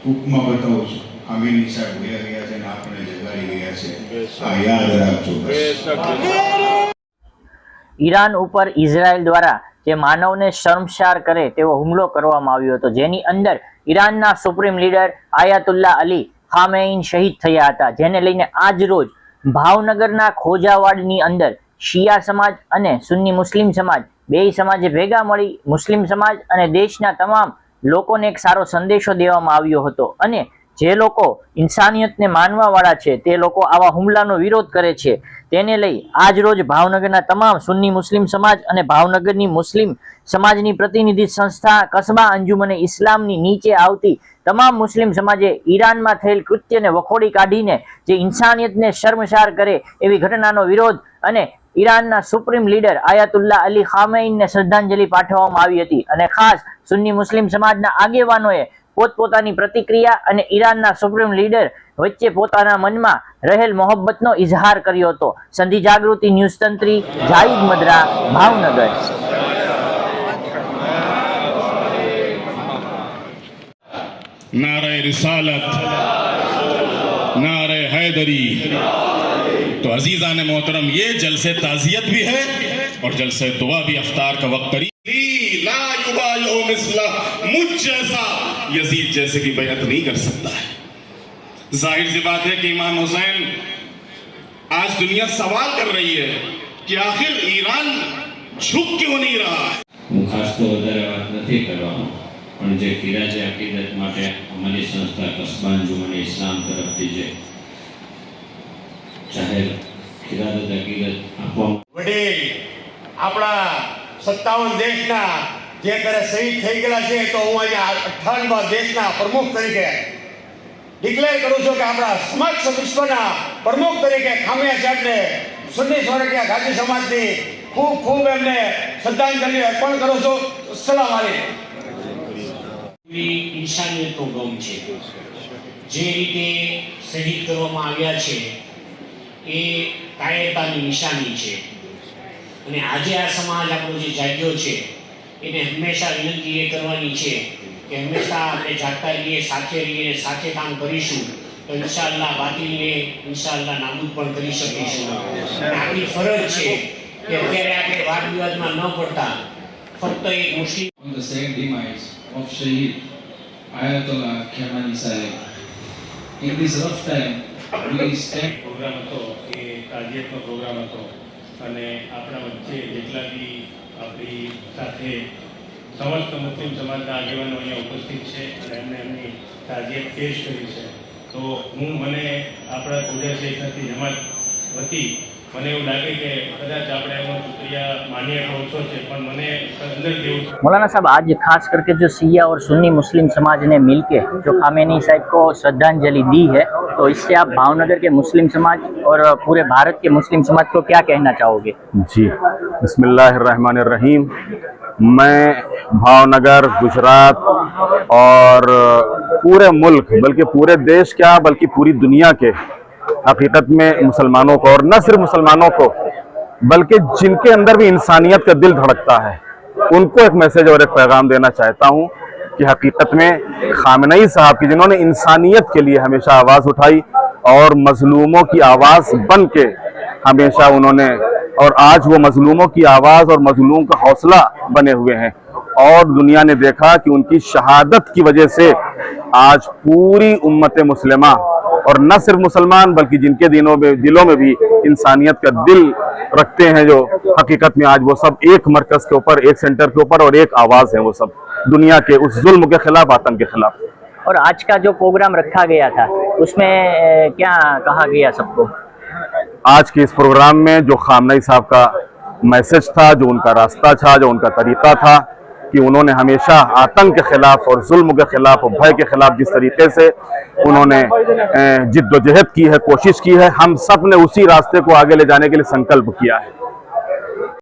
ટૂંકમાં બતાવું છું. ખામેની સાહેબ ગયા છે ને આપણે જગાડી ગયા છે. આ યાદ રાખજો બસ. ઈરાન ઉપર ઇઝરાયલ દ્વારા જે માનવને શર્મસાર કરે તેવો હુમલો કરવામાં આવ્યો હતો, જેની અંદર ઈરાનના સુપ્રીમ લીડર આયાતુલ્લા અલી ખામેઈન શહીદ થયા હતા, જેને લઈને આજ રોજ ભાવનગરના ખોજાવાડની અંદર શિયા સમાજ અને સુન્ની મુસ્લિમ સમાજ બેય સમાજે ભેગા મળી મુસ્લિમ સમાજ અને દેશના તમામ લોકોને એક સારો સંદેશો દેવામાં આવ્યો હતો. અને જે લોકો ઇન્સાનિયતને માનવાવાળા છે તે લોકો આવા હુમલાનો વિરોધ કરે છે, તેને લઈ આજ રોજ ભાવનગરના તમામ સુન્ની મુસ્લિમ સમાજ અને ભાવનગરની મુસ્લિમ સમાજની પ્રતિનિધિ સંસ્થા કસ્બા અંજુમને ઇસ્લામની નીચે આવતી તમામ મુસ્લિમ સમાજે ઈરાનમાં થયેલ કૃત્યને વખોડી કાઢીને જે ઇન્સાનિયતને શર્મસાર કરે એવી ઘટનાનો વિરોધ અને ઈરાનના સુપ્રીમ લીડર આયાતુલ્લા અલી ખામેઈનને શ્રદ્ધાંજલિ પાઠવવામાં આવી હતી. અને ખાસ સુન્ની મુસ્લિમ સમાજના આગેવાનોએ પોતપોતાની પ્રતિક્રિયા અને ઈરાનના સુપ્રીમ લીડર વચ્ચે પોતાના મનમાં રહેલ મોહબ્બતનો ઇઝહાર કર્યો હતો. સંધિ જાગૃતિ ન્યૂઝ તંત્રી જાહિદ મદરા, ભાવનગર. नारे रिसालत, नारे हैदरी। तो अजीज़ान मोहतरम, ये जलसे ताज़ियत भी है और जलसे दुआ भी अफ्तार का वक्त करीब। मुझ जैसा यजीद जैसे की बैअत नहीं कर सकता है। जाहिर सी बात है कि इमाम हुसैन आज दुनिया सवाल कर रही है कि आखिर ईरान झुक क्यों नहीं रहा है। खास तो વધારે વાત નથી કરવાનો, પણ જે ફિરાજે અકીદત માટે અમારી સંસ્થા કસ્બા અંજુમને ઇસ્લામ તરફથી જે જાહેર ખિરાદત અકીદત આપવામાં વડીલ આપણા 57 દેશના જે કરે શહીદ થઈ ગયેલા છે, તો હું અહીંયા 58મા દેશના પ્રમુખ તરીકે ડિક્લેર કરું છું કે આપણા સમક્ષ વિશ્વના પ્રમુખ તરીકે ખામિયા સાહેબને સુન્ની સોરઠિયા ગાજી સમાજની ખૂબ ખૂબ એમને શ્રદ્ધાંજલિ અર્પણ કરું છું. અસ્સલામ વાલેકુમ. ઇન્સાનિયતનો ગમ છે, જે રીતે શહીદ કરવામાં આવ્યા છે એ કાયરતાની નિશાની છે. અને આજે આ સમાજ આપણો જે જાગ્યો છે એને હંમેશા વિનંતી એ કરવાની છે કે હંમેશા આપણે જાગતા રહીએ, સાથે રહીએ, સાથે કામ કરીશું તો ઇન્શાઅલ્લાહ બાતિલને ઇન્શાઅલ્લાહ નાબૂદ પણ કરી શકીશું. આપણી ફરજ છે કે અત્યારે આપણે વાદ વિવાદમાં ન પડતા ફક્ત એક મુસ્લિમ on the same demise of Shaheed Ayatollah Khamenei Sahib. In this rough time, we stand. Programme હતો એ તાજિયતનો પ્રોગ્રામ હતો અને આપણા વચ્ચે જેટલા બી આપણી સાથે સમસ્ત મુસ્લિમ સમાજના આગેવાનો અહીંયા ઉપસ્થિત છે અને એમને એમની તાજિયત પેશ કરી છે. તો મને આપણા પૂજા શેખની જમાત વતી મને એવું લાગે કે કદાચ આપણે એનો શુક્રિયા માન્ય ઓછો છે, પણ મને અંદરથી એવું मौलाना साहब, आज खास करके जो सिया और सुन्नी मुस्लिम समाज ने मिलके जो खामेनी साहब को श्रद्धांजलि दी है, तो इससे आप भावनगर के मुस्लिम समाज और पूरे भारत के मुस्लिम समाज को क्या कहना चाहोगे? जी, बिस्मिल्लाहिर्रहमानिर्रहीम। मैं भावनगर, गुजरात और पूरे मुल्क, बल्कि पूरे देश क्या बल्कि पूरी दुनिया के हकीकत में मुसलमानों को, और न सिर्फ मुसलमानों को बल्कि जिनके अंदर भी इंसानियत का दिल धड़कता है, उनको एक मैसेज और एक पैगाम देना चाहता हूँ कि हकीकत में खामेनी साहब की, जिन्होंने इंसानियत के लिए हमेशा आवाज़ उठाई और मजलूमों की आवाज़ बन के हमेशा उन्होंने, और आज वो मजलूमों की आवाज़ और मजलूम का हौसला बने हुए हैं। और दुनिया ने देखा कि उनकी शहादत की वजह से आज पूरी उम्मत मुस्लिमा, और न सिर्फ मुसलमान बल्कि जिनके दिलों में भी इंसानियत का दिल रखते हैं, जो हकीकत में आज वो सब एक मरकज के ऊपर, एक सेंटर के ऊपर और एक आवाज़ है, वो सब दुनिया के उस जुल्म के खिलाफ, आतंक के खिलाफ। और आज का जो प्रोग्राम रखा गया था उसमें क्या कहा गया सबको? आज के इस प्रोग्राम में जो खामेनी साहब का मैसेज था, जो उनका रास्ता था, जो उनका तरीका था कि उन्होंने हमेशा आतंक के खिलाफ और जुल्म के खिलाफ और भय के खिलाफ जिस तरीके से उन्होंने जिद्दोजहद की है, कोशिश की है, हम सब ने उसी रास्ते को आगे ले जाने के लिए संकल्प किया है।